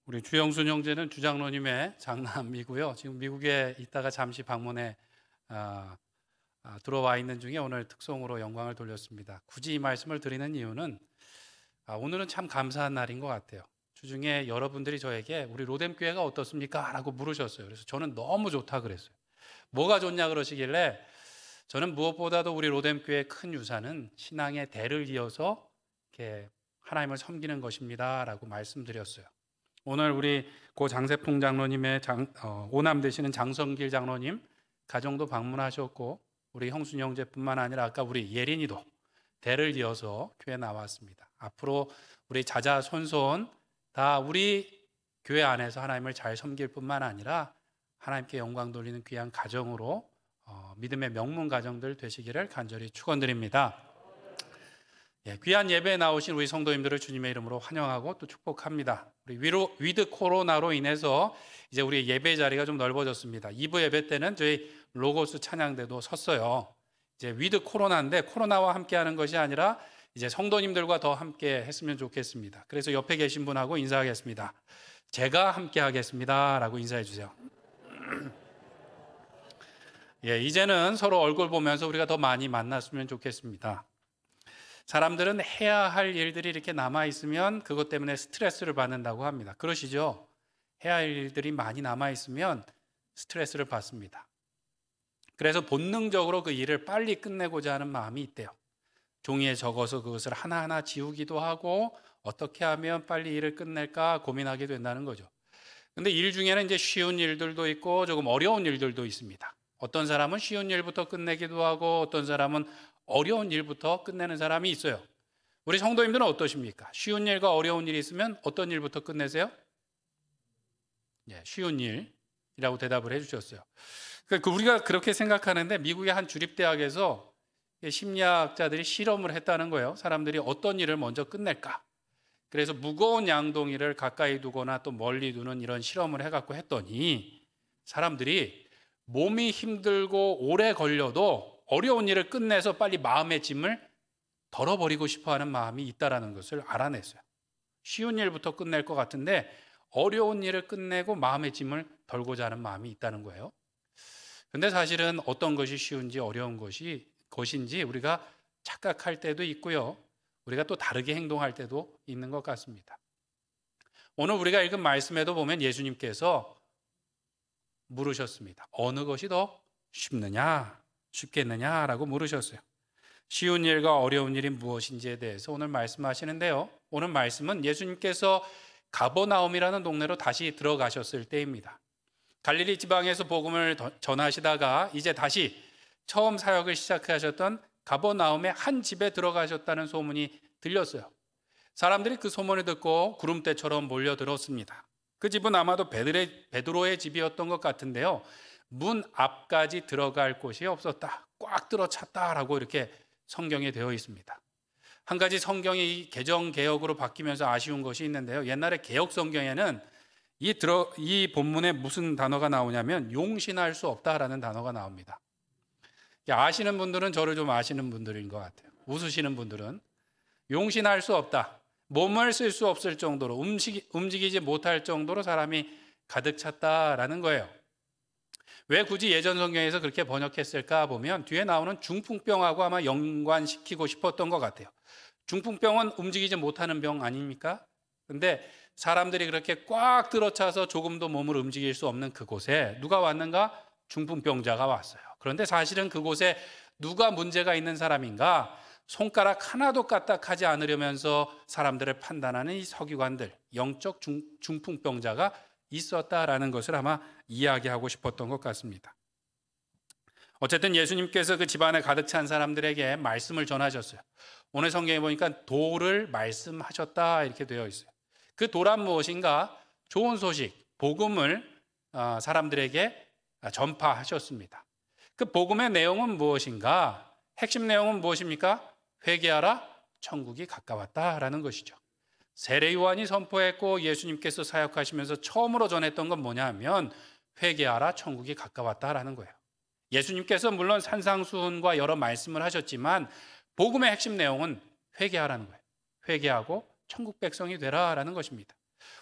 우리 주영순 형제는 주장로님의 장남이고요. 지금 미국에 있다가 잠시 방문해 들어와 있는 중에 오늘 특송으로 영광을 돌렸습니다. 굳이 이 말씀을 드리는 이유는 오늘은 참 감사한 날인 것 같아요. 주중에 여러분들이 저에게 우리 로뎀교회가 어떻습니까? 라고 물으셨어요. 그래서 저는 너무 좋다 그랬어요. 뭐가 좋냐 그러시길래 저는 무엇보다도 우리 로뎀교회의 큰 유산은 신앙의 대를 이어서 이렇게 하나님을 섬기는 것입니다 라고 말씀드렸어요. 오늘 우리 고 장세풍 장로님의 오남 되시는 장성길 장로님 가정도 방문하셨고, 우리 형순 형제뿐만 아니라 아까 우리 예린이도 대를 이어서 교회 나왔습니다. 앞으로 우리 자자손손 다 우리 교회 안에서 하나님을 잘 섬길 뿐만 아니라 하나님께 영광 돌리는 귀한 가정으로 믿음의 명문 가정들 되시기를 간절히 축원드립니다. 귀한 예배에 나오신 우리 성도님들을 주님의 이름으로 환영하고 또 축복합니다. 우리 위드 코로나로 인해서 이제 우리 예배 자리가 좀 넓어졌습니다. 2부 예배 때는 저희 로고스 찬양대도 섰어요. 이제 위드 코로나인데 코로나와 함께하는 것이 아니라 이제 성도님들과 더 함께 했으면 좋겠습니다. 그래서 옆에 계신 분하고 인사하겠습니다. 제가 함께 하겠습니다 라고 인사해 주세요. 이제는 서로 얼굴 보면서 우리가 더 많이 만났으면 좋겠습니다. 사람들은 해야 할 일들이 이렇게 남아있으면 그것 때문에 스트레스를 받는다고 합니다. 그러시죠? 해야 할 일들이 많이 남아있으면 스트레스를 받습니다. 그래서 본능적으로 그 일을 빨리 끝내고자 하는 마음이 있대요. 종이에 적어서 그것을 하나하나 지우기도 하고 어떻게 하면 빨리 일을 끝낼까 고민하게 된다는 거죠. 근데 일 중에는 이제 쉬운 일들도 있고 조금 어려운 일들도 있습니다. 어떤 사람은 쉬운 일부터 끝내기도 하고 어떤 사람은 어려운 일부터 끝내는 사람이 있어요. 우리 성도님들은 어떠십니까? 쉬운 일과 어려운 일이 있으면 어떤 일부터 끝내세요? 쉬운 일이라고 대답을 해주셨어요. 그러니까 우리가 그렇게 생각하는데 미국의 한 주립대학에서 심리학자들이 실험을 했다는 거예요. 사람들이 어떤 일을 먼저 끝낼까? 그래서 무거운 양동이를 가까이 두거나 또 멀리 두는 이런 실험을 해갖고 했더니 사람들이 몸이 힘들고 오래 걸려도 어려운 일을 끝내서 빨리 마음의 짐을 덜어버리고 싶어하는 마음이 있다는 것을 알아냈어요. 쉬운 일부터 끝낼 것 같은데 어려운 일을 끝내고 마음의 짐을 덜고자 하는 마음이 있다는 거예요. 근데 사실은 어떤 것이 쉬운지 어려운 것인지 우리가 착각할 때도 있고요. 우리가 또 다르게 행동할 때도 있는 것 같습니다. 오늘 우리가 읽은 말씀에도 보면 예수님께서 물으셨습니다. 어느 것이 더 쉽겠느냐라고 물으셨어요. 쉬운 일과 어려운 일이 무엇인지에 대해서 오늘 말씀하시는데요. 오늘 말씀은 예수님께서 가버나움이라는 동네로 다시 들어가셨을 때입니다. 갈릴리 지방에서 복음을 전하시다가 이제 다시 처음 사역을 시작하셨던 가버나움의 한 집에 들어가셨다는 소문이 들렸어요. 사람들이 그 소문을 듣고 구름대처럼 몰려들었습니다. 그 집은 아마도 베드로의 집이었던 것 같은데요. 문 앞까지 들어갈 곳이 없었다. 꽉 들어찼다라고 이렇게 성경에 되어 있습니다. 한 가지 성경이 개정 개혁으로 바뀌면서 아쉬운 것이 있는데요. 옛날에 개혁 성경에는 이 본문에 무슨 단어가 나오냐면 용신할 수 없다라는 단어가 나옵니다. 아시는 분들은 저를 좀 아시는 분들인 것 같아요. 웃으시는 분들은 용신할 수 없다. 몸을 쓸 수 없을 정도로 움직이지 못할 정도로 사람이 가득 찼다라는 거예요. 왜 굳이 예전 성경에서 그렇게 번역했을까 보면 뒤에 나오는 중풍병하고 아마 연관시키고 싶었던 것 같아요. 중풍병은 움직이지 못하는 병 아닙니까? 근데 사람들이 그렇게 꽉 들어차서 조금도 몸을 움직일 수 없는 그곳에 누가 왔는가? 중풍병자가 왔어요. 그런데 사실은 그곳에 누가 문제가 있는 사람인가? 손가락 하나도 까딱하지 않으려면서 사람들을 판단하는 이 서기관들, 영적 중풍병자가 있었다라는 것을 아마 이야기하고 싶었던 것 같습니다. 어쨌든 예수님께서 그 집안에 가득 찬 사람들에게 말씀을 전하셨어요. 오늘 성경에 보니까 도를 말씀하셨다 이렇게 되어 있어요. 그 도란 무엇인가? 좋은 소식, 복음을 사람들에게 전파하셨습니다. 그 복음의 내용은 무엇인가? 핵심 내용은 무엇입니까? 회개하라, 천국이 가까웠다라는 것이죠. 세례 요한이 선포했고 예수님께서 사역하시면서 처음으로 전했던 건 뭐냐 하면 회개하라, 천국이 가까웠다라는 거예요. 예수님께서 물론 산상수훈과 여러 말씀을 하셨지만 복음의 핵심 내용은 회개하라는 거예요. 회개하고 천국 백성이 되라라는 것입니다.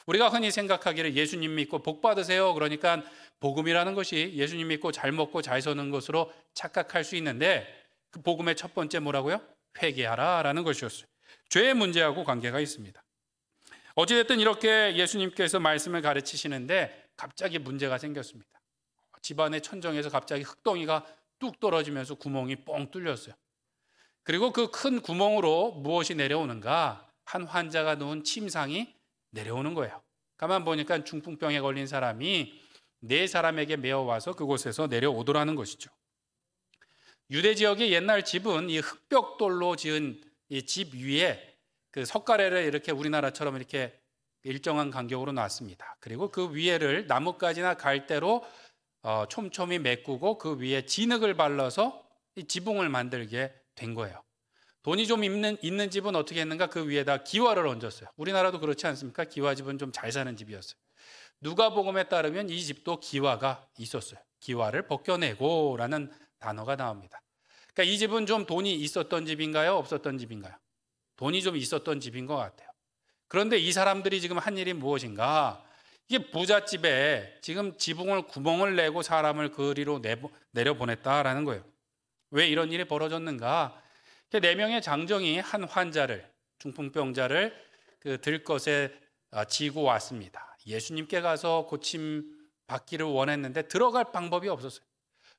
우리가 흔히 생각하기를 예수님 믿고 복 받으세요. 그러니까 복음이라는 것이 예수님 믿고 잘 먹고 잘 사는 것으로 착각할 수 있는데, 그 복음의 첫 번째 뭐라고요? 회개하라라는 것이었어요. 죄의 문제하고 관계가 있습니다. 어찌됐든 이렇게 예수님께서 말씀을 가르치시는데 갑자기 문제가 생겼습니다. 집안의 천정에서 갑자기 흙덩이가 뚝 떨어지면서 구멍이 뻥 뚫렸어요. 그리고 그 큰 구멍으로 무엇이 내려오는가? 한 환자가 누운 침상이 내려오는 거예요. 가만 보니까 중풍병에 걸린 사람이 4사람에게 메어와서 그곳에서 내려오더라는 것이죠. 유대 지역의 옛날 집은 이 흙벽돌로 지은 이 집 위에 그 석가래를 이렇게 우리나라처럼 이렇게 일정한 간격으로 놨습니다. 그리고 그 위에를 나뭇가지나 갈대로 촘촘히 메꾸고 그 위에 진흙을 발라서 이 지붕을 만들게 된 거예요. 돈이 좀 있는 집은 어떻게 했는가? 그 위에다 기와를 얹었어요. 우리나라도 그렇지 않습니까? 기와집은 좀 잘 사는 집이었어요. 누가복음에 따르면 이 집도 기와가 있었어요. 기와를 벗겨내고 라는 단어가 나옵니다. 그러니까 이 집은 좀 돈이 있었던 집인가요? 없었던 집인가요? 돈이 좀 있었던 집인 것 같아요. 그런데 이 사람들이 지금 한 일이 무엇인가? 이게 부잣집에 지금 지붕을 구멍을 내고 사람을 그리로 내려보냈다라는 거예요. 왜 이런 일이 벌어졌는가? 4명의 장정이 한 환자를, 중풍병자를 그 들것에 지고 왔습니다. 예수님께 가서 고침 받기를 원했는데 들어갈 방법이 없었어요.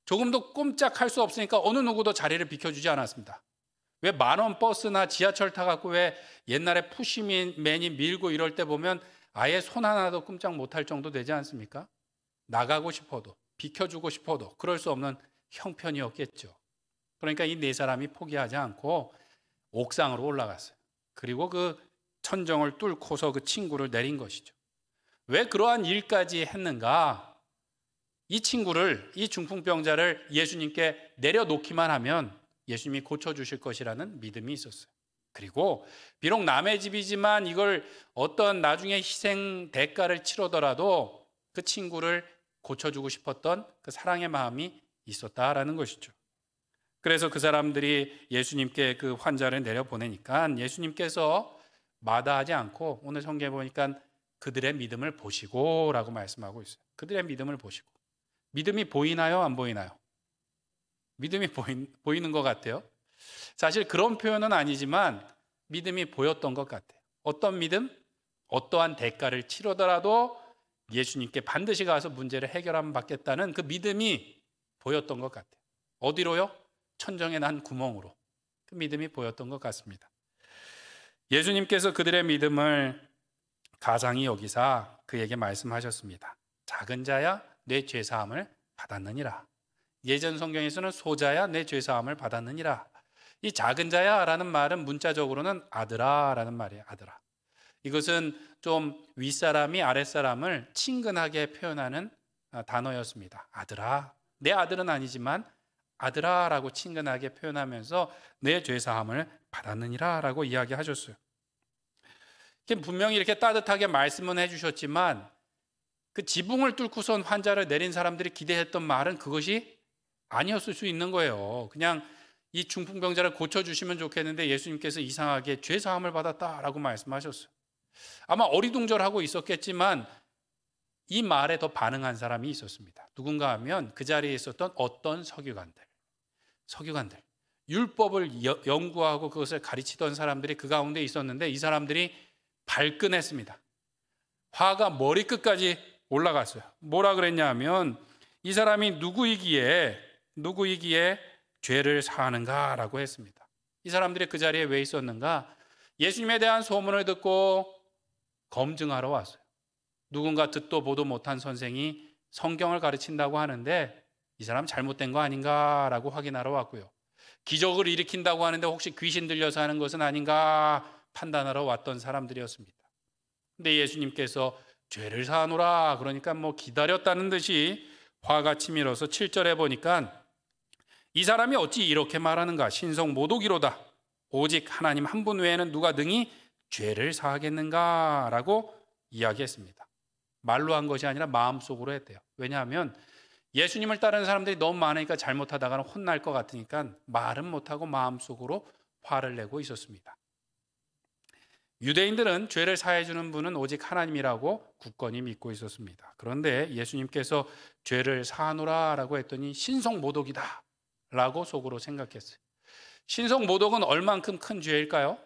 조금도 꼼짝할 수 없으니까 어느 누구도 자리를 비켜주지 않았습니다. 왜 10,000원 버스나 지하철 타갖고 왜 옛날에 푸시맨이 밀고 이럴 때 보면 아예 손 하나도 꼼짝 못할 정도 되지 않습니까? 나가고 싶어도 비켜주고 싶어도 그럴 수 없는 형편이었겠죠. 그러니까 이 4사람이 포기하지 않고 옥상으로 올라갔어요. 그리고 그 천정을 뚫고서 그 친구를 내린 것이죠. 왜 그러한 일까지 했는가? 이 친구를, 이 중풍병자를 예수님께 내려놓기만 하면 예수님이 고쳐주실 것이라는 믿음이 있었어요. 그리고 비록 남의 집이지만 이걸 어떤 나중에 희생 대가를 치르더라도 그 친구를 고쳐주고 싶었던 그 사랑의 마음이 있었다라는 것이죠. 그래서 그 사람들이 예수님께 그 환자를 내려보내니까 예수님께서 마다하지 않고 오늘 성경에 보니까 그들의 믿음을 보시고 라고 말씀하고 있어요. 그들의 믿음을 보시고. 믿음이 보이나요? 안 보이나요? 믿음이 보이는 것 같아요. 사실 그런 표현은 아니지만 믿음이 보였던 것 같아요. 어떤 믿음? 어떠한 대가를 치르더라도 예수님께 반드시 가서 문제를 해결하면 받겠다는 그 믿음이 보였던 것 같아요. 어디로요? 천정에 난 구멍으로. 그 믿음이 보였던 것 같습니다. 예수님께서 그들의 믿음을 가장히 여기사 그에게 말씀하셨습니다. 작은 자야 내 죄사함을 받았느니라. 예전 성경에서는 소자야 내 죄사함을 받았느니라. 이 작은 자야라는 말은 문자적으로는 아들아라는 말이에요. 아들아. 이것은 좀 윗사람이 아랫사람을 친근하게 표현하는 단어였습니다. 아들아. 내 아들은 아니지만 아들아라고 친근하게 표현하면서 내 죄사함을 받았느니라라고 이야기하셨어요. 분명히 이렇게 따뜻하게 말씀은 해주셨지만 그 지붕을 뚫고선 환자를 내린 사람들이 기대했던 말은 그것이 아니었을 수 있는 거예요. 그냥 이 중풍병자를 고쳐주시면 좋겠는데 예수님께서 이상하게 죄사함을 받았다라고 말씀하셨어요. 아마 어리둥절하고 있었겠지만 이 말에 더 반응한 사람이 있었습니다. 누군가 하면 그 자리에 있었던 어떤 서기관들, 율법을 연구하고 그것을 가르치던 사람들이 그 가운데 있었는데 이 사람들이 발끈했습니다. 화가 머리끝까지 올라갔어요. 뭐라 그랬냐 하면 이 사람이 누구이기에 죄를 사하는가라고 했습니다. 이 사람들이 그 자리에 왜 있었는가? 예수님에 대한 소문을 듣고 검증하러 왔어요. 누군가 듣도 보도 못한 선생이 성경을 가르친다고 하는데 이 사람 잘못된 거 아닌가라고 확인하러 왔고요. 기적을 일으킨다고 하는데 혹시 귀신 들려서 하는 것은 아닌가 판단하러 왔던 사람들이었습니다. 근데 예수님께서 죄를 사하노라 그러니까 기다렸다는 듯이 화가 치밀어서 7절에 보니까 이 사람이 어찌 이렇게 말하는가? 신성 모독이로다. 오직 하나님 한 분 외에는 누가 능히 죄를 사하겠는가라고 이야기했습니다. 말로 한 것이 아니라 마음속으로 했대요. 왜냐하면 예수님을 따르는 사람들이 너무 많으니까 잘못하다가는 혼날 것 같으니까 말은 못하고 마음속으로 화를 내고 있었습니다. 유대인들은 죄를 사해 주는 분은 오직 하나님이라고 굳건히 믿고 있었습니다. 그런데 예수님께서 죄를 사하노라라고 했더니 신성모독이다 라고 속으로 생각했어요. 신성모독은 얼만큼 큰 죄일까요?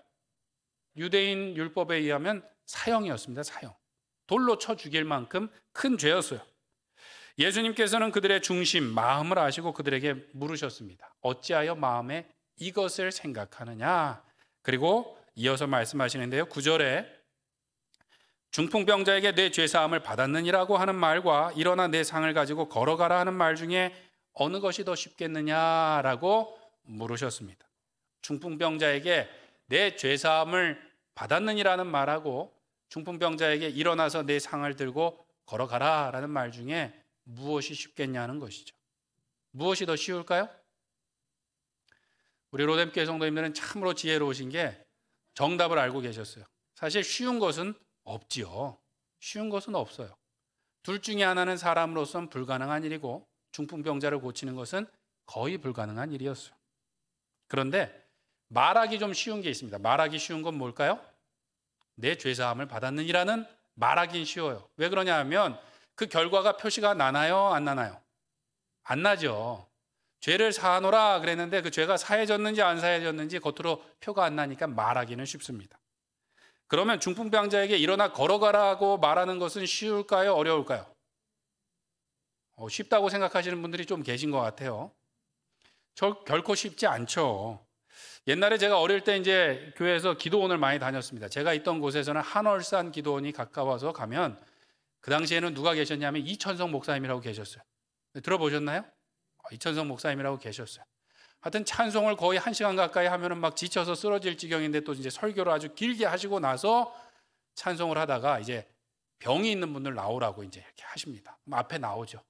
유대인 율법에 의하면 사형이었습니다. 사형. 돌로 쳐 죽일 만큼 큰 죄였어요. 예수님께서는 그들의 중심, 마음을 아시고 그들에게 물으셨습니다. 어찌하여 마음에 이것을 생각하느냐? 그리고 이어서 말씀하시는데요. 9절에 중풍병자에게 내 죄사함을 받았느니라고 하는 말과 일어나 내 상을 가지고 걸어가라 하는 말 중에 어느 것이 더 쉽겠느냐라고 물으셨습니다. 중풍병자에게 내 죄사함을 받았느니라는 말하고 중풍병자에게 일어나서 내 상을 들고 걸어가라 라는 말 중에 무엇이 쉽겠냐는 것이죠. 무엇이 더 쉬울까요? 우리 로뎀교회 성도님들은 참으로 지혜로우신 게 정답을 알고 계셨어요. 사실 쉬운 것은 없지요. 쉬운 것은 없어요. 둘 중에 하나는 사람으로서는 불가능한 일이고 중풍병자를 고치는 것은 거의 불가능한 일이었어요. 그런데 말하기 좀 쉬운 게 있습니다. 말하기 쉬운 건 뭘까요? 내 죄사함을 받았느니라는 말하긴 쉬워요. 왜 그러냐 하면 그 결과가 표시가 나나요? 안 나나요? 안 나죠. 죄를 사하노라 그랬는데 그 죄가 사해졌는지 안 사해졌는지 겉으로 표가 안 나니까 말하기는 쉽습니다. 그러면 중풍병자에게 일어나 걸어가라고 말하는 것은 쉬울까요? 어려울까요? 쉽다고 생각하시는 분들이 좀 계신 것 같아요. 결코 쉽지 않죠. 옛날에 제가 어릴 때 이제 교회에서 기도원을 많이 다녔습니다. 제가 있던 곳에서는 한월산 기도원이 가까워서 가면 그 당시에는 누가 계셨냐면 이천성 목사님이라고 계셨어요. 들어보셨나요? 이천성 목사님이라고 계셨어요. 하여튼 찬송을 거의 1시간 가까이 하면은 막 지쳐서 쓰러질 지경인데 또 이제 설교를 아주 길게 하시고 나서 찬송을 하다가 이제 병이 있는 분들 나오라고 이제 이렇게 하십니다. 그럼 앞에 나오죠.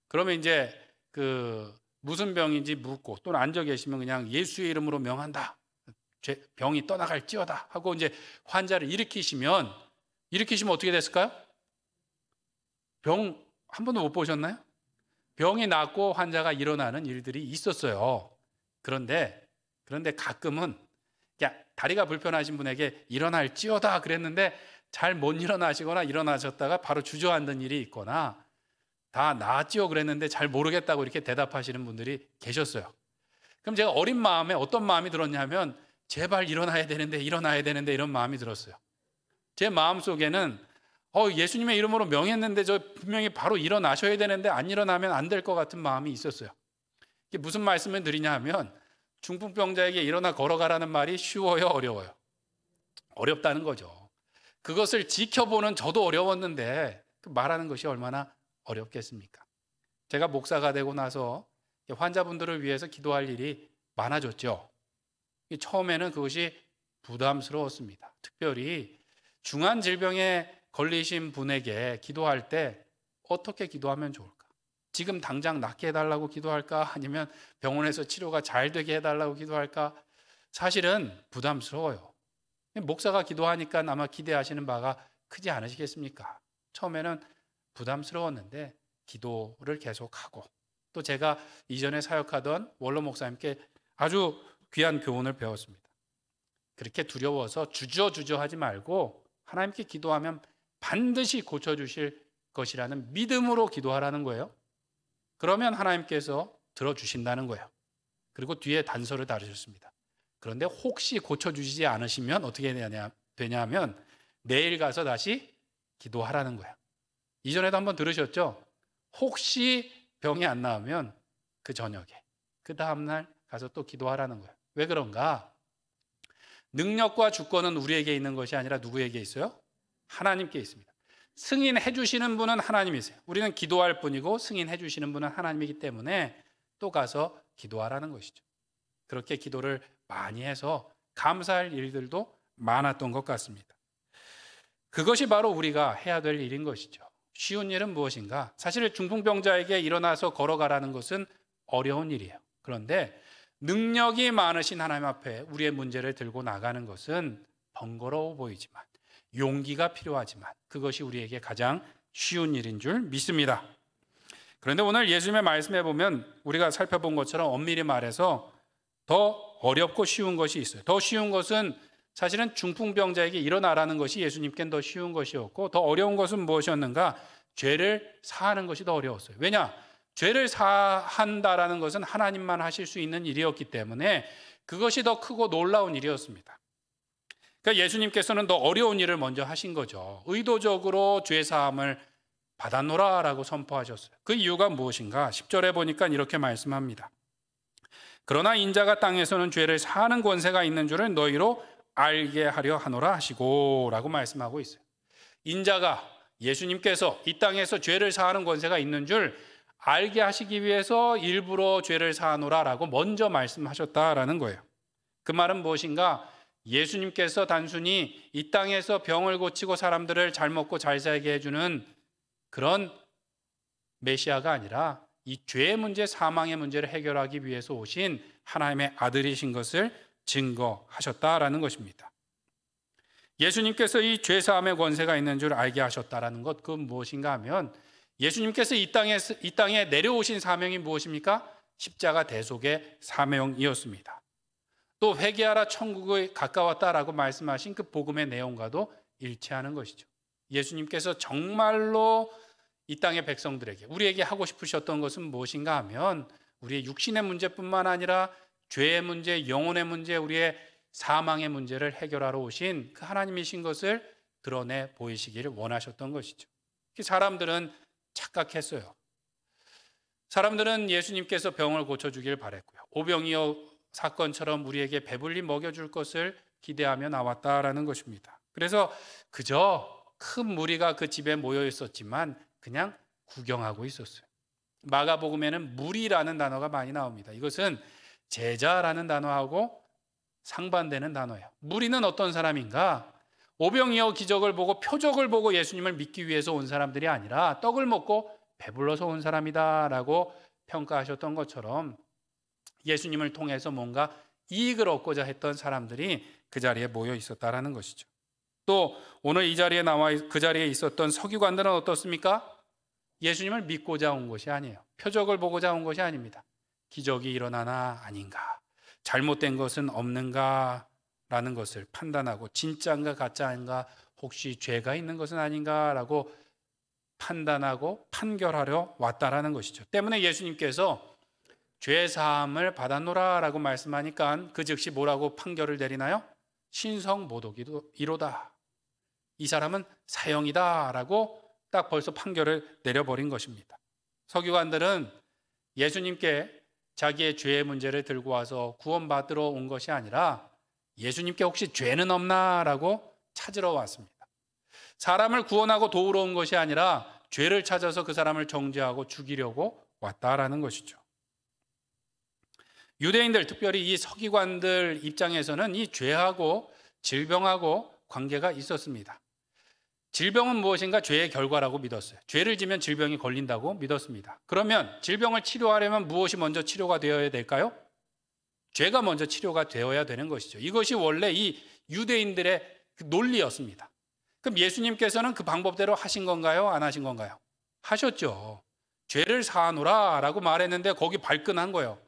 그러면 이제 무슨 병인지 묻고 또는 앉아 계시면 그냥 예수의 이름으로 명한다. 병이 떠나갈지어다 하고 이제 환자를 일으키시면 어떻게 됐을까요? 병 한 번도 못 보셨나요? 병이 낫고 환자가 일어나는 일들이 있었어요. 그런데 가끔은 다리가 불편하신 분에게 일어날지어다 그랬는데 잘 못 일어나시거나 일어나셨다가 바로 주저앉는 일이 있거나 다 나았지요 그랬는데 잘 모르겠다고 이렇게 대답하시는 분들이 계셨어요. 그럼 제가 어린 마음에 어떤 마음이 들었냐면 제발 일어나야 되는데 이런 마음이 들었어요. 제 마음속에는 예수님의 이름으로 명했는데 저 분명히 바로 일어나셔야 되는데 안 일어나면 안 될 것 같은 마음이 있었어요. 이게 무슨 말씀을 드리냐 하면 중풍병자에게 일어나 걸어가라는 말이 쉬워요, 어려워요? 어렵다는 거죠. 그것을 지켜보는 저도 어려웠는데 말하는 것이 얼마나 어렵겠습니까? 제가 목사가 되고 나서 환자분들을 위해서 기도할 일이 많아졌죠. 처음에는 그것이 부담스러웠습니다. 특별히 중한 질병에 걸리신 분에게 기도할 때 어떻게 기도하면 좋을까? 지금 당장 낫게 해달라고 기도할까? 아니면 병원에서 치료가 잘 되게 해달라고 기도할까? 사실은 부담스러워요. 목사가 기도하니까 아마 기대하시는 바가 크지 않으시겠습니까? 처음에는 부담스러웠는데 기도를 계속하고 또 제가 이전에 사역하던 원로 목사님께 아주 귀한 교훈을 배웠습니다. 그렇게 두려워서 주저하지 말고 하나님께 기도하면 반드시 고쳐주실 것이라는 믿음으로 기도하라는 거예요. 그러면 하나님께서 들어주신다는 거예요. 그리고 뒤에 단서를 다루셨습니다. 그런데 혹시 고쳐주시지 않으시면 어떻게 되냐면 내일 가서 다시 기도하라는 거예요. 이전에도 한번 들으셨죠? 혹시 병이 안 나으면 그 저녁에 그 다음날 가서 또 기도하라는 거예요. 왜 그런가? 능력과 주권은 우리에게 있는 것이 아니라 누구에게 있어요? 하나님께 있습니다. 승인해 주시는 분은 하나님이세요. 우리는 기도할 뿐이고 승인해 주시는 분은 하나님이기 때문에 또 가서 기도하라는 것이죠. 그렇게 기도를 많이 해서 감사할 일들도 많았던 것 같습니다. 그것이 바로 우리가 해야 될 일인 것이죠. 쉬운 일은 무엇인가? 사실 중풍병자에게 일어나서 걸어가라는 것은 어려운 일이에요. 그런데 능력이 많으신 하나님 앞에 우리의 문제를 들고 나가는 것은 번거로워 보이지만 용기가 필요하지만 그것이 우리에게 가장 쉬운 일인 줄 믿습니다. 그런데 오늘 예수님의 말씀에 보면 우리가 살펴본 것처럼 엄밀히 말해서 더 어렵고 쉬운 것이 있어요. 더 쉬운 것은 사실은 중풍병자에게 일어나라는 것이 예수님께는 더 쉬운 것이었고 더 어려운 것은 무엇이었는가? 죄를 사하는 것이 더 어려웠어요. 왜냐? 죄를 사한다라는 것은 하나님만 하실 수 있는 일이었기 때문에 그것이 더 크고 놀라운 일이었습니다. 그러니까 예수님께서는 더 어려운 일을 먼저 하신 거죠. 의도적으로 죄 사함을 받아노라라고 선포하셨어요. 그 이유가 무엇인가? 10절에 보니까 이렇게 말씀합니다. 그러나 인자가 땅에서는 죄를 사하는 권세가 있는 줄을 너희로 알게 하려 하노라 하시고 라고 말씀하고 있어요. 인자가 예수님께서 이 땅에서 죄를 사하는 권세가 있는 줄 알게 하시기 위해서 일부러 죄를 사하노라라고 먼저 말씀하셨다라는 거예요. 그 말은 무엇인가? 예수님께서 단순히 이 땅에서 병을 고치고 사람들을 잘 먹고 잘 살게 해주는 그런 메시아가 아니라 이 죄의 문제, 사망의 문제를 해결하기 위해서 오신 하나님의 아들이신 것을 증거하셨다라는 것입니다. 예수님께서 이 죄 사함의 권세가 있는 줄 알게 하셨다라는 것, 그건 무엇인가 하면 예수님께서 이 땅에 내려오신 사명이 무엇입니까? 십자가 대속의 사명이었습니다. 또 회개하라 천국에 가까웠다라고 말씀하신 그 복음의 내용과도 일치하는 것이죠. 예수님께서 정말로 이 땅의 백성들에게 우리에게 하고 싶으셨던 것은 무엇인가 하면 우리의 육신의 문제뿐만 아니라 죄의 문제, 영혼의 문제, 우리의 사망의 문제를 해결하러 오신 그 하나님이신 것을 드러내 보이시기를 원하셨던 것이죠. 사람들은 착각했어요. 사람들은 예수님께서 병을 고쳐주길 바랬고요. 오병이어 사건처럼 우리에게 배불리 먹여줄 것을 기대하며 나왔다라는 것입니다. 그래서 그저 큰 무리가 그 집에 모여 있었지만 그냥 구경하고 있었어요. 마가복음에는 무리라는 단어가 많이 나옵니다. 이것은 제자라는 단어하고 상반되는 단어예요. 무리는 어떤 사람인가? 오병이어 기적을 보고 표적을 보고 예수님을 믿기 위해서 온 사람들이 아니라 떡을 먹고 배불러서 온 사람이다라고 평가하셨던 것처럼 예수님을 통해서 뭔가 이익을 얻고자 했던 사람들이 그 자리에 모여 있었다라는 것이죠. 또 오늘 이 자리에 나와 그 자리에 있었던 서기관들은 어떻습니까? 예수님을 믿고자 온 것이 아니에요. 표적을 보고자 온 것이 아닙니다. 기적이 일어나나 아닌가, 잘못된 것은 없는가 라는 것을 판단하고 진짜인가 가짜인가, 혹시 죄가 있는 것은 아닌가라고 판단하고 판결하려 왔다라는 것이죠. 때문에 예수님께서 죄 사함을 받았노라라고 말씀하니까 그 즉시 뭐라고 판결을 내리나요? 신성모독이로다. 이 사람은 사형이다라고 딱 벌써 판결을 내려버린 것입니다. 서기관들은 예수님께 자기의 죄의 문제를 들고 와서 구원받으러 온 것이 아니라 예수님께 혹시 죄는 없나라고 찾으러 왔습니다. 사람을 구원하고 도우러 온 것이 아니라 죄를 찾아서 그 사람을 정죄하고 죽이려고 왔다라는 것이죠. 유대인들, 특별히 이 서기관들 입장에서는 이 죄하고 질병하고 관계가 있었습니다. 질병은 무엇인가? 죄의 결과라고 믿었어요. 죄를 지면 질병이 걸린다고 믿었습니다. 그러면 질병을 치료하려면 무엇이 먼저 치료가 되어야 될까요? 죄가 먼저 치료가 되어야 되는 것이죠. 이것이 원래 이 유대인들의 논리였습니다. 그럼 예수님께서는 그 방법대로 하신 건가요? 안 하신 건가요? 하셨죠. 죄를 사하노라 라고 말했는데 거기 발끈한 거예요.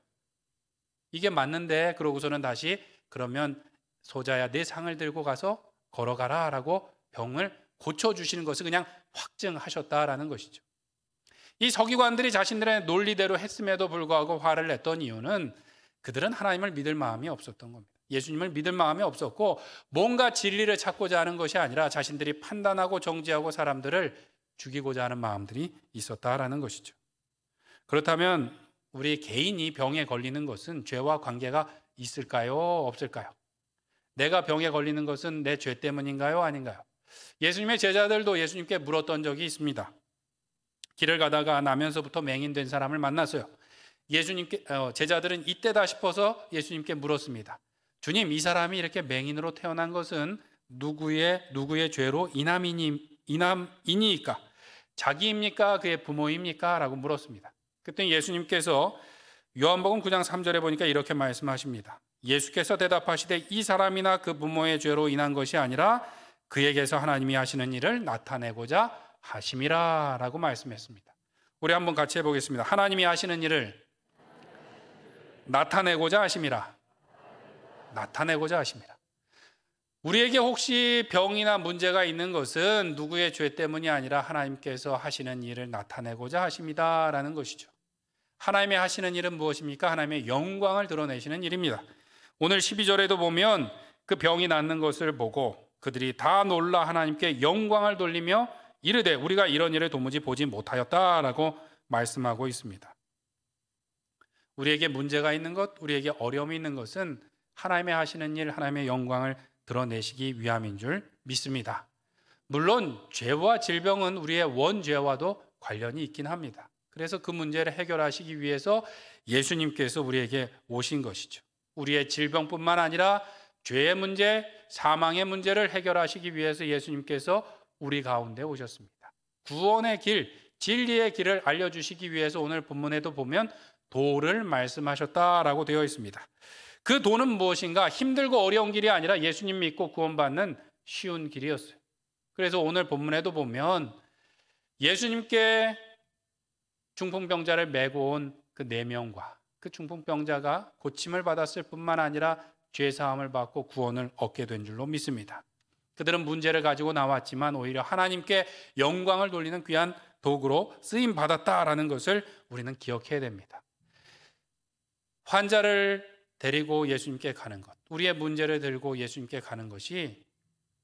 이게 맞는데, 그러고서는 다시 그러면 소자야 내 상을 들고 가서 걸어가라 라고 병을 고쳐주시는 것을 그냥 확증하셨다라는 것이죠. 이 서기관들이 자신들의 논리대로 했음에도 불구하고 화를 냈던 이유는 그들은 하나님을 믿을 마음이 없었던 겁니다. 예수님을 믿을 마음이 없었고 뭔가 진리를 찾고자 하는 것이 아니라 자신들이 판단하고 정죄하고 사람들을 죽이고자 하는 마음들이 있었다라는 것이죠. 그렇다면 우리 개인이 병에 걸리는 것은 죄와 관계가 있을까요? 없을까요? 내가 병에 걸리는 것은 내 죄 때문인가요? 아닌가요? 예수님의 제자들도 예수님께 물었던 적이 있습니다. 길을 가다가 나면서부터 맹인된 사람을 만났어요. 제자들은 이때다 싶어서 예수님께 물었습니다. 주님, 이 사람이 이렇게 맹인으로 태어난 것은 누구의 죄로 인함이니까? 자기입니까? 그의 부모입니까? 라고 물었습니다. 그때 예수님께서 요한복음 9장 3절에 보니까 이렇게 말씀하십니다. 예수께서 대답하시되 이 사람이나 그 부모의 죄로 인한 것이 아니라 그에게서 하나님이 하시는 일을 나타내고자 하심이라 라고 말씀했습니다. 우리 한번 같이 해보겠습니다. 하나님이 하시는 일을 나타내고자 하심이라. 나타내고자 하심이라. 우리에게 혹시 병이나 문제가 있는 것은 누구의 죄 때문이 아니라 하나님께서 하시는 일을 나타내고자 하십니다라는 것이죠. 하나님의 하시는 일은 무엇입니까? 하나님의 영광을 드러내시는 일입니다. 오늘 12절에도 보면 그 병이 낫는 것을 보고 그들이 다 놀라 하나님께 영광을 돌리며 이르되 우리가 이런 일을 도무지 보지 못하였다라고 말씀하고 있습니다. 우리에게 문제가 있는 것, 우리에게 어려움이 있는 것은 하나님의 하시는 일, 하나님의 영광을 드러내시기 위함인 줄 믿습니다. 물론 죄와 질병은 우리의 원죄와도 관련이 있긴 합니다. 그래서 그 문제를 해결하시기 위해서 예수님께서 우리에게 오신 것이죠. 우리의 질병뿐만 아니라 죄의 문제, 사망의 문제를 해결하시기 위해서 예수님께서 우리 가운데 오셨습니다. 구원의 길, 진리의 길을 알려주시기 위해서 오늘 본문에도 보면 도를 말씀하셨다라고 되어 있습니다. 그 도는 무엇인가? 힘들고 어려운 길이 아니라 예수님 믿고 구원받는 쉬운 길이었어요. 그래서 오늘 본문에도 보면 예수님께 중풍병자를 메고 온 그 4명과 그 중풍병자가 고침을 받았을 뿐만 아니라 죄사함을 받고 구원을 얻게 된 줄로 믿습니다. 그들은 문제를 가지고 나왔지만 오히려 하나님께 영광을 돌리는 귀한 도구로 쓰임 받았다라는 것을 우리는 기억해야 됩니다. 환자를 데리고 예수님께 가는 것, 우리의 문제를 들고 예수님께 가는 것이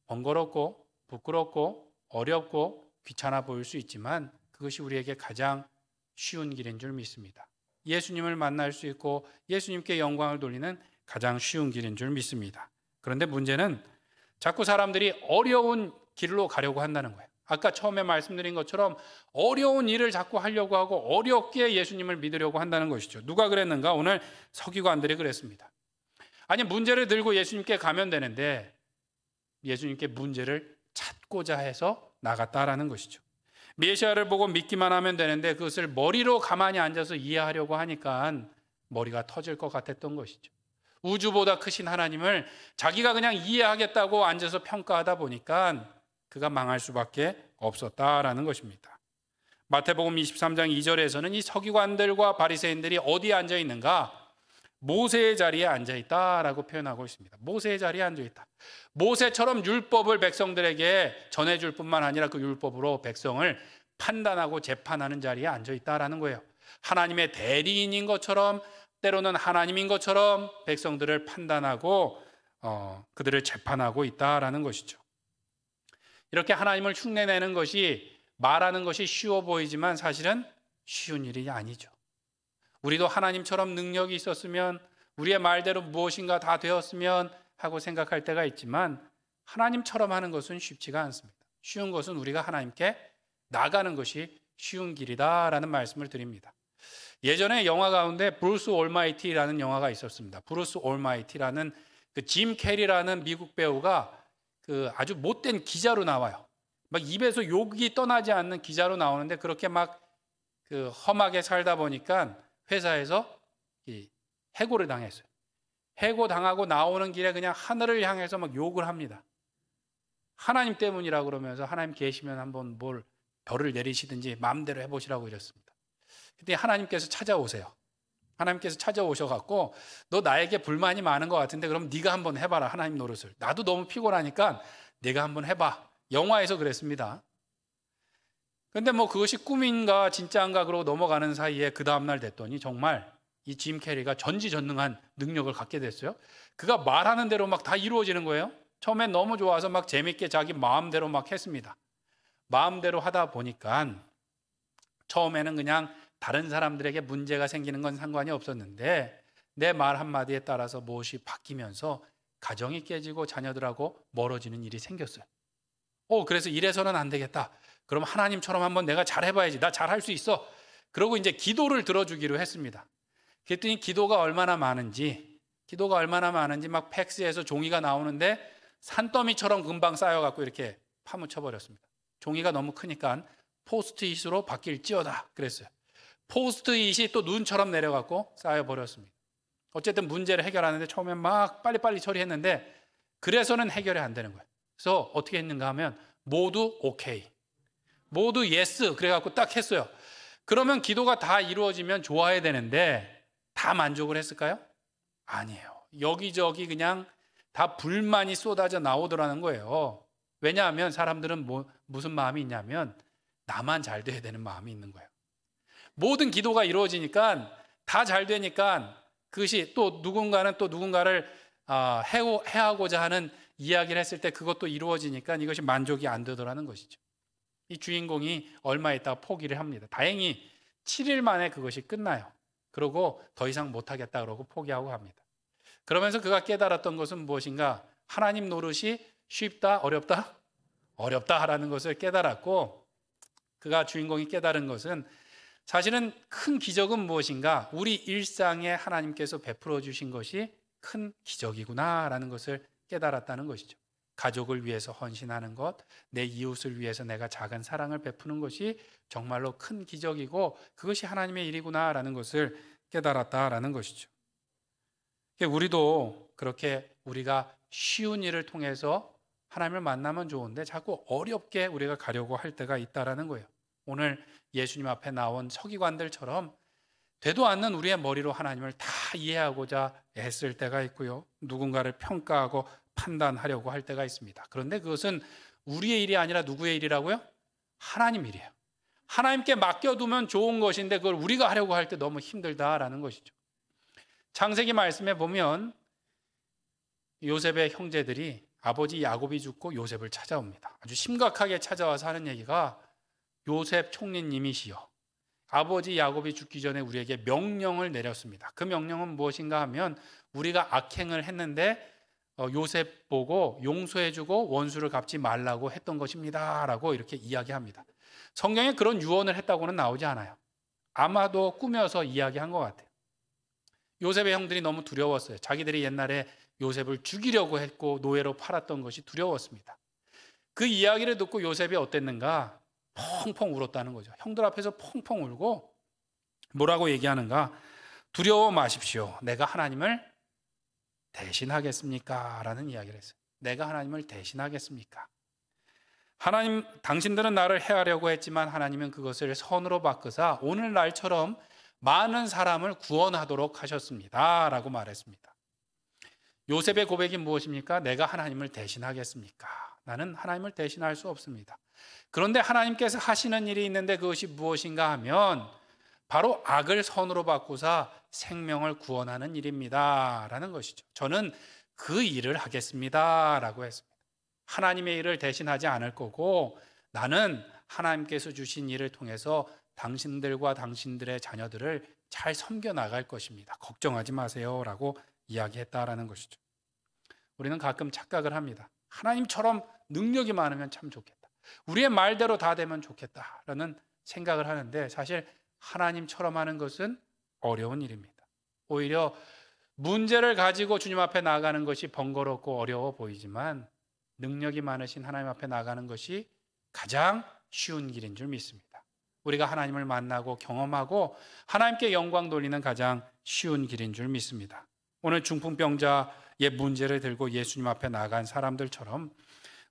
번거롭고 부끄럽고 어렵고 귀찮아 보일 수 있지만 그것이 우리에게 가장 쉬운 길인 줄 믿습니다. 예수님을 만날 수 있고 예수님께 영광을 돌리는 가장 쉬운 길인 줄 믿습니다. 그런데 문제는 자꾸 사람들이 어려운 길로 가려고 한다는 거예요. 아까 처음에 말씀드린 것처럼 어려운 일을 자꾸 하려고 하고 어렵게 예수님을 믿으려고 한다는 것이죠. 누가 그랬는가? 오늘 서기관들이 그랬습니다. 아니, 문제를 들고 예수님께 가면 되는데 예수님께 문제를 찾고자 해서 나갔다라는 것이죠. 메시아를 보고 믿기만 하면 되는데 그것을 머리로 가만히 앉아서 이해하려고 하니까 머리가 터질 것 같았던 것이죠. 우주보다 크신 하나님을 자기가 그냥 이해하겠다고 앉아서 평가하다 보니까 그가 망할 수밖에 없었다라는 것입니다. 마태복음 23장 2절에서는 이 서기관들과 바리새인들이 어디에 앉아 있는가? 모세의 자리에 앉아 있다라고 표현하고 있습니다. 모세의 자리에 앉아 있다. 모세처럼 율법을 백성들에게 전해줄 뿐만 아니라 그 율법으로 백성을 판단하고 재판하는 자리에 앉아 있다라는 거예요. 하나님의 대리인인 것처럼, 때로는 하나님인 것처럼 백성들을 판단하고 그들을 재판하고 있다라는 것이죠. 이렇게 하나님을 흉내내는 것이, 말하는 것이 쉬워 보이지만 사실은 쉬운 일이 아니죠. 우리도 하나님처럼 능력이 있었으면, 우리의 말대로 무엇인가 다 되었으면 하고 생각할 때가 있지만 하나님처럼 하는 것은 쉽지가 않습니다. 쉬운 것은 우리가 하나님께 나가는 것이 쉬운 길이다라는 말씀을 드립니다. 예전에 영화 가운데 브루스 올마이티라는 영화가 있었습니다. 브루스 올마이티라는 그 짐 캐리라는 미국 배우가 그 아주 못된 기자로 나와요. 막 입에서 욕이 떠나지 않는 기자로 나오는데 그렇게 막 그 험하게 살다 보니까 회사에서 해고를 당했어요. 해고 당하고 나오는 길에 그냥 하늘을 향해서 막 욕을 합니다. 하나님 때문이라 그러면서 하나님 계시면 한번 뭘 별을 내리시든지 마음대로 해보시라고 이랬습니다. 근데 하나님께서 찾아오세요. 하나님께서 찾아오셔갖고 너 나에게 불만이 많은 것 같은데 그럼 네가 한번 해봐라, 하나님 노릇을. 나도 너무 피곤하니까 네가 한번 해봐. 영화에서 그랬습니다. 근데 뭐 그것이 꿈인가 진짜인가 그러고 넘어가는 사이에 그 다음날 됐더니 정말 이 짐 캐리가 전지전능한 능력을 갖게 됐어요. 그가 말하는 대로 막 다 이루어지는 거예요. 처음엔 너무 좋아서 막 재밌게 자기 마음대로 막 했습니다. 마음대로 하다 보니까 처음에는 그냥 다른 사람들에게 문제가 생기는 건 상관이 없었는데 내 말 한마디에 따라서 무엇이 바뀌면서 가정이 깨지고 자녀들하고 멀어지는 일이 생겼어요. 그래서 이래서는 안 되겠다. 그럼 하나님처럼 한번 내가 잘해봐야지. 나 잘할 수 있어. 그러고 이제 기도를 들어주기로 했습니다. 그랬더니 기도가 얼마나 많은지 막 팩스에서 종이가 나오는데 산더미처럼 금방 쌓여갖고 이렇게 파묻혀버렸습니다. 종이가 너무 크니까 포스트잇으로 바뀔지어다 그랬어요. 포스트잇이 또 눈처럼 내려갖고 쌓여버렸습니다. 어쨌든 문제를 해결하는데 처음엔 막 빨리빨리 처리했는데 그래서는 해결이 안 되는 거예요. 그래서 어떻게 했는가 하면 모두 오케이, 모두 예스 그래갖고 딱 했어요. 그러면 기도가 다 이루어지면 좋아야 되는데 다 만족을 했을까요? 아니에요. 여기저기 그냥 다 불만이 쏟아져 나오더라는 거예요. 왜냐하면 사람들은 무슨 마음이 있냐면 나만 잘 돼야 되는 마음이 있는 거예요. 모든 기도가 이루어지니까 다 잘 되니까 그것이 또 누군가는 또 누군가를 해하고자 하는 이야기를 했을 때 그것도 이루어지니까 이것이 만족이 안 되더라는 것이죠. 이 주인공이 얼마 있다가 포기를 합니다. 다행히 7일 만에 그것이 끝나요. 그러고 더 이상 못하겠다 그러고 포기하고 합니다. 그러면서 그가 깨달았던 것은 무엇인가? 하나님 노릇이 쉽다, 어렵다? 어렵다라는 것을 깨달았고, 그가 주인공이 깨달은 것은 사실은 큰 기적은 무엇인가? 우리 일상에 하나님께서 베풀어 주신 것이 큰 기적이구나라는 것을 깨달았다는 것이죠. 가족을 위해서 헌신하는 것, 내 이웃을 위해서 내가 작은 사랑을 베푸는 것이 정말로 큰 기적이고 그것이 하나님의 일이구나라는 것을 깨달았다라는 것이죠. 우리도 그렇게 우리가 쉬운 일을 통해서 하나님을 만나면 좋은데 자꾸 어렵게 우리가 가려고 할 때가 있다라는 거예요. 오늘 예수님 앞에 나온 서기관들처럼 되도 않는 우리의 머리로 하나님을 다 이해하고자 애쓸 때가 있고요. 누군가를 평가하고 판단하려고 할 때가 있습니다. 그런데 그것은 우리의 일이 아니라 누구의 일이라고요? 하나님 일이에요. 하나님께 맡겨두면 좋은 것인데 그걸 우리가 하려고 할 때 너무 힘들다라는 것이죠. 창세기 말씀에 보면 요셉의 형제들이 아버지 야곱이 죽고 요셉을 찾아옵니다. 아주 심각하게 찾아와서 하는 얘기가 요셉 총리님이시여 아버지 야곱이 죽기 전에 우리에게 명령을 내렸습니다. 그 명령은 무엇인가 하면 우리가 악행을 했는데 요셉 보고 용서해주고 원수를 갚지 말라고 했던 것입니다 라고 이렇게 이야기합니다. 성경에 그런 유언을 했다고는 나오지 않아요. 아마도 꾸며서 이야기한 것 같아요. 요셉의 형들이 너무 두려웠어요. 자기들이 옛날에 요셉을 죽이려고 했고 노예로 팔았던 것이 두려웠습니다. 그 이야기를 듣고 요셉이 어땠는가? 펑펑 울었다는 거죠. 형들 앞에서 펑펑 울고 뭐라고 얘기하는가? 두려워 마십시오. 내가 하나님을 대신하겠습니까? 라는 이야기를 했어요. 내가 하나님을 대신하겠습니까? 하나님, 당신들은 나를 해하려고 했지만 하나님은 그것을 선으로 바꾸사 오늘날처럼 많은 사람을 구원하도록 하셨습니다. 라고 말했습니다. 요셉의 고백이 무엇입니까? 내가 하나님을 대신하겠습니까? 나는 하나님을 대신할 수 없습니다. 그런데 하나님께서 하시는 일이 있는데 그것이 무엇인가 하면 바로 악을 선으로 바꾸사 생명을 구원하는 일입니다. 라는 것이죠. 저는 그 일을 하겠습니다. 라고 했습니다. 하나님의 일을 대신하지 않을 거고 나는 하나님께서 주신 일을 통해서 당신들과 당신들의 자녀들을 잘 섬겨 나갈 것입니다. 걱정하지 마세요. 라고 이야기했다라는 것이죠. 우리는 가끔 착각을 합니다. 하나님처럼 능력이 많으면 참 좋겠다. 우리의 말대로 다 되면 좋겠다라는 생각을 하는데 사실 하나님처럼 하는 것은 어려운 일입니다. 오히려 문제를 가지고 주님 앞에 나가는 것이 번거롭고 어려워 보이지만 능력이 많으신 하나님 앞에 나가는 것이 가장 쉬운 길인 줄 믿습니다. 우리가 하나님을 만나고 경험하고 하나님께 영광 돌리는 가장 쉬운 길인 줄 믿습니다. 오늘 중풍병자의 문제를 들고 예수님 앞에 나간 사람들처럼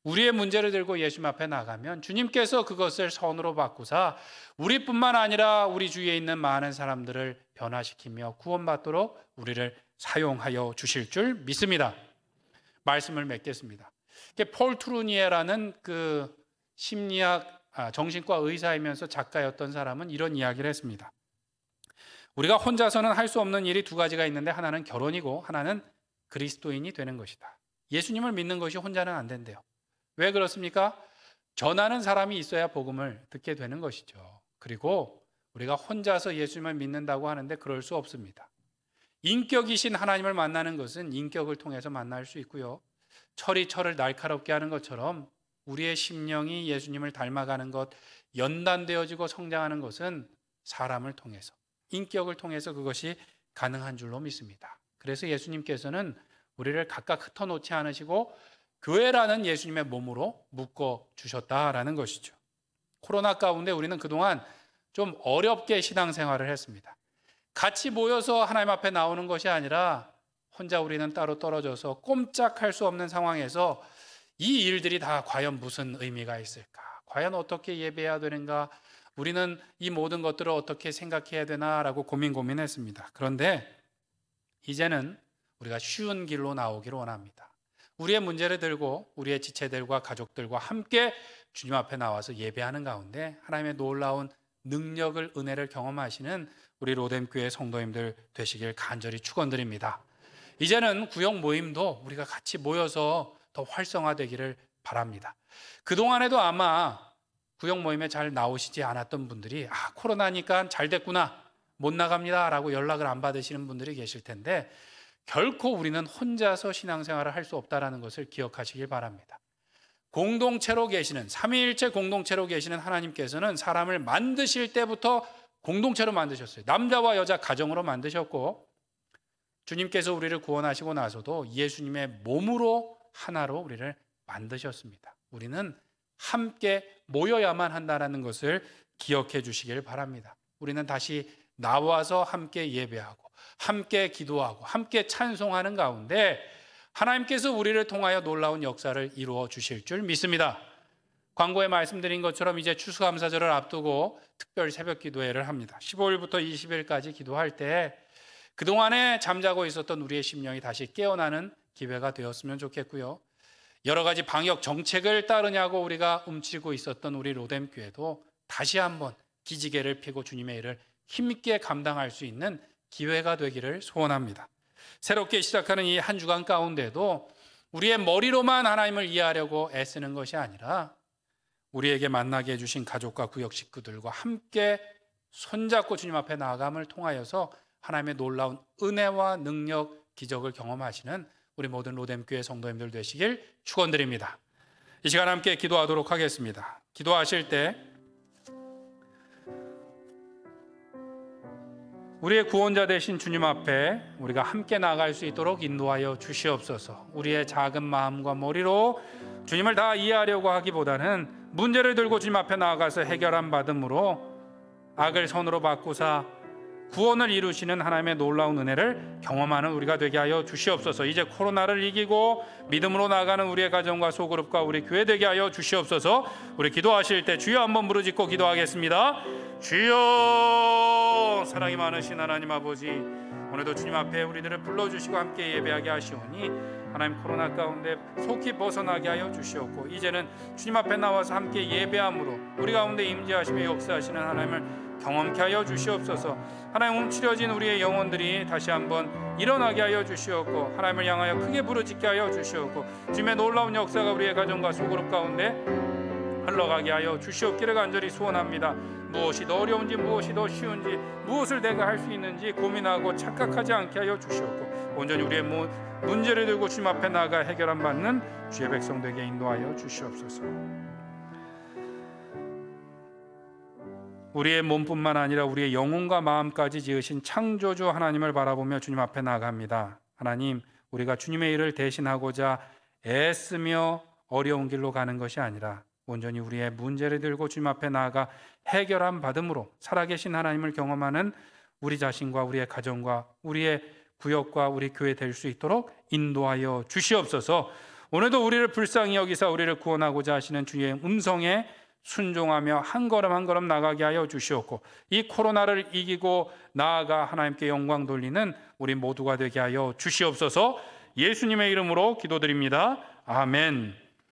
우리의 문제를 들고 예수님 앞에 나가면 주님께서 그것을 선으로 바꾸사 우리뿐만 아니라 우리 주위에 있는 많은 사람들을 변화시키며 구원받도록 우리를 사용하여 주실 줄 믿습니다. 말씀을 맺겠습니다. 폴 트루니에라는 그 심리학 정신과 의사이면서 작가였던 사람은 이런 이야기를 했습니다. 우리가 혼자서는 할 수 없는 일이 두 가지가 있는데 하나는 결혼이고 하나는 그리스도인이 되는 것이다. 예수님을 믿는 것이 혼자는 안 된대요. 왜 그렇습니까? 전하는 사람이 있어야 복음을 듣게 되는 것이죠. 그리고 우리가 혼자서 예수님을 믿는다고 하는데 그럴 수 없습니다. 인격이신 하나님을 만나는 것은 인격을 통해서 만날 수 있고요. 철이 철을 날카롭게 하는 것처럼 우리의 심령이 예수님을 닮아가는 것, 연단되어지고 성장하는 것은 사람을 통해서, 인격을 통해서 그것이 가능한 줄로 믿습니다. 그래서 예수님께서는 우리를 각각 흩어놓지 않으시고 교회라는 예수님의 몸으로 묶어 주셨다라는 것이죠. 코로나 가운데 우리는 그동안 좀 어렵게 신앙생활을 했습니다. 같이 모여서 하나님 앞에 나오는 것이 아니라 혼자 우리는 따로 떨어져서 꼼짝할 수 없는 상황에서 이 일들이 다 과연 무슨 의미가 있을까? 과연 어떻게 예배해야 되는가? 우리는 이 모든 것들을 어떻게 생각해야 되나라고 고민했습니다. 그런데 이제는 우리가 쉬운 길로 나오기를 원합니다. 우리의 문제를 들고 우리의 지체들과 가족들과 함께 주님 앞에 나와서 예배하는 가운데 하나님의 놀라운 능력을, 은혜를 경험하시는 우리 로뎀교회 성도님들 되시길 간절히 축원드립니다. 이제는 구역 모임도 우리가 같이 모여서 더 활성화되기를 바랍니다. 그동안에도 아마 구역 모임에 잘 나오시지 않았던 분들이 코로나니까 잘 됐구나, 못 나갑니다 라고 연락을 안 받으시는 분들이 계실 텐데, 결코 우리는 혼자서 신앙생활을 할 수 없다는 것을 기억하시길 바랍니다. 공동체로 계시는, 삼위일체 공동체로 계시는 하나님께서는 사람을 만드실 때부터 공동체로 만드셨어요. 남자와 여자 가정으로 만드셨고, 주님께서 우리를 구원하시고 나서도 예수님의 몸으로 하나로 우리를 만드셨습니다. 우리는 함께 모여야만 한다는 것을 기억해 주시길 바랍니다. 우리는 다시 나와서 함께 예배하고 함께 기도하고 함께 찬송하는 가운데 하나님께서 우리를 통하여 놀라운 역사를 이루어 주실 줄 믿습니다. 광고에 말씀드린 것처럼 이제 추수감사절을 앞두고 특별 새벽 기도회를 합니다. 15일부터 20일까지 기도할 때 그동안에 잠자고 있었던 우리의 심령이 다시 깨어나는 기회가 되었으면 좋겠고요. 여러 가지 방역 정책을 따르냐고 우리가 움츠리고 있었던 우리 로뎀교회도 다시 한번 기지개를 펴고 주님의 일을 힘있게 감당할 수 있는 기회가 되기를 소원합니다. 새롭게 시작하는 이 한 주간 가운데도 우리의 머리로만 하나님을 이해하려고 애쓰는 것이 아니라 우리에게 만나게 해주신 가족과 구역 식구들과 함께 손잡고 주님 앞에 나아감을 통하여서 하나님의 놀라운 은혜와 능력, 기적을 경험하시는 우리 모든 로뎀교회 성도님들 되시길 축원드립니다. 이 시간 함께 기도하도록 하겠습니다. 기도하실 때 우리의 구원자 되신 주님 앞에 우리가 함께 나아갈 수 있도록 인도하여 주시옵소서. 우리의 작은 마음과 머리로 주님을 다 이해하려고 하기보다는 문제를 들고 주님 앞에 나아가서 해결함 받음으로 악을 선으로 바꾸사 구원을 이루시는 하나님의 놀라운 은혜를 경험하는 우리가 되게 하여 주시옵소서. 이제 코로나를 이기고 믿음으로 나아가는 우리의 가정과 소그룹과 우리 교회 되게 하여 주시옵소서. 우리 기도하실 때 주여 한번 부르짖고 기도하겠습니다. 주여, 사랑이 많으신 하나님 아버지, 오늘도 주님 앞에 우리들을 불러주시고 함께 예배하게 하시오니 하나님 코로나 가운데 속히 벗어나게 하여 주시옵고, 이제는 주님 앞에 나와서 함께 예배함으로 우리 가운데 임재하시며 역사하시는 하나님을 경험케 하여 주시옵소서. 하나님 움츠려진 우리의 영혼들이 다시 한번 일어나게 하여 주시옵고, 하나님을 향하여 크게 부르짖게 하여 주시옵고, 주님의 놀라운 역사가 우리의 가정과 소그룹 가운데 흘러가게 하여 주시옵기를 간절히 소원합니다. 무엇이 더 어려운지 무엇이 더 쉬운지 무엇을 내가 할 수 있는지 고민하고 착각하지 않게 하여 주시옵고, 온전히 우리의 문제를 들고 주님 앞에 나아가 해결함 받는 주의 백성 되게 인도하여 주시옵소서. 우리의 몸뿐만 아니라 우리의 영혼과 마음까지 지으신 창조주 하나님을 바라보며 주님 앞에 나아갑니다. 하나님, 우리가 주님의 일을 대신하고자 애쓰며 어려운 길로 가는 것이 아니라 온전히 우리의 문제를 들고 주님 앞에 나아가 해결함 받음으로 살아계신 하나님을 경험하는 우리 자신과 우리의 가정과 우리의 구역과 우리 교회 될 수 있도록 인도하여 주시옵소서. 오늘도 우리를 불쌍히 여기사 우리를 구원하고자 하시는 주의 음성에 순종하며 한 걸음 한 걸음 나가게 하여 주시옵고, 이 코로나를 이기고 나아가 하나님께 영광 돌리는 우리 모두가 되게 하여 주시옵소서. 예수님의 이름으로 기도드립니다. 아멘.